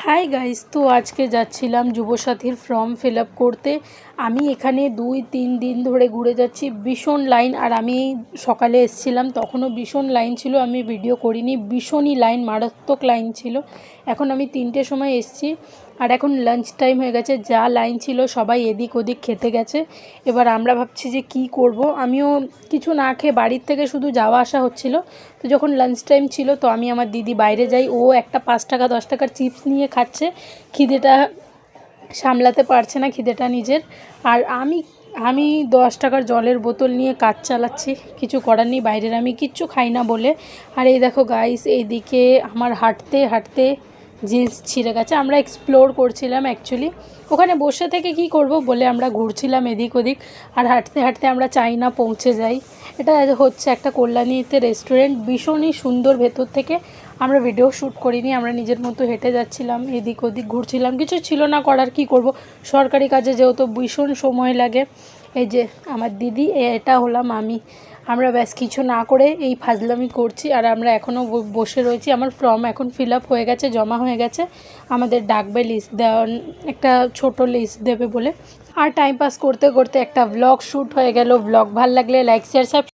Hi guys, তো আজকে যাচ্ছিলাম যুবসাথীর ফর্ম ফিল আপ করতে। আমি এখানে 2-3 দিন ধরে ঘুরে যাচ্ছি, ভীষণ লাইন। আর আমি সকালে এসেছিলাম, তখনও ভীষণ লাইন ছিল, আমি ভিডিও করিনি। ভীষণই লাইন, মারাত্মক লাইন ছিল। এখন আমি 3টের সময় এসেছি, আর এখন লাঞ্চ টাইম হয়ে গেছে। যা লাইন ছিল সবাই এদিক ওদিক খেতে গেছে। এবার আমরা ভাবছি যে কি করব। আমিও কিছু না খেয়ে বাড়ির থেকে শুধু যাওয়া আসা হচ্ছিল। তো যখন লাঞ্চ টাইম ছিল, তো আমি আমার দিদি বাইরে যাই। ও একটা 5 টাকা 10 টাকার চিপস নিয়ে খাচ্ছে, খিদেটা সামলাতে পারছে না, খিদেটা নিজের। আর আমি 10 টাকার জলের বোতল নিয়ে কাজ চালাচ্ছি, কিছু করার নেই, বাইরের আমি কিচ্ছু খাই না বলে। আর এই দেখো গাইস, এইদিকে আমার হাঁটতে হাঁটতে জিন্স ছিঁড়ে গেছে। আমরা এক্সপ্লোর করছিলাম অ্যাকচুয়ালি, ওখানে বসে থেকে কি করব বলে আমরা ঘুরছিলাম এদিক ওদিক। আর হাঁটতে হাঁটতে আমরা চাইনা পৌঁছে যাই। এটা হচ্ছে একটা কল্যাণীতে রেস্টুরেন্ট, ভীষণই সুন্দর ভেতর থেকে। আমরা ভিডিও শ্যুট করিনি, আমরা নিজের মতো হেঁটে যাচ্ছিলাম, এদিক ওদিক ঘুরছিলাম, কিছু ছিল না করার, কি করব। সরকারি কাজে যেহেতু ভীষণ সময় লাগে। এই যে আমার দিদি, এটা হলাম আমি। আমরা ব্যাস কিছু না করে এই ফাজলামি করছি, আর আমরা এখনও বসে রয়েছি। আমার ফর্ম এখন ফিল আপ হয়ে গেছে, জমা হয়ে গেছে। আমাদের ডাকবে, লিস্ট দেওয়া, একটা ছোট লিস্ট দেবে বলে। আর টাইম পাস করতে করতে একটা ব্লগ শ্যুট হয়ে গেল। ব্লগ ভালো লাগলে লাইক শেয়ার সাবস্ক্রাইব।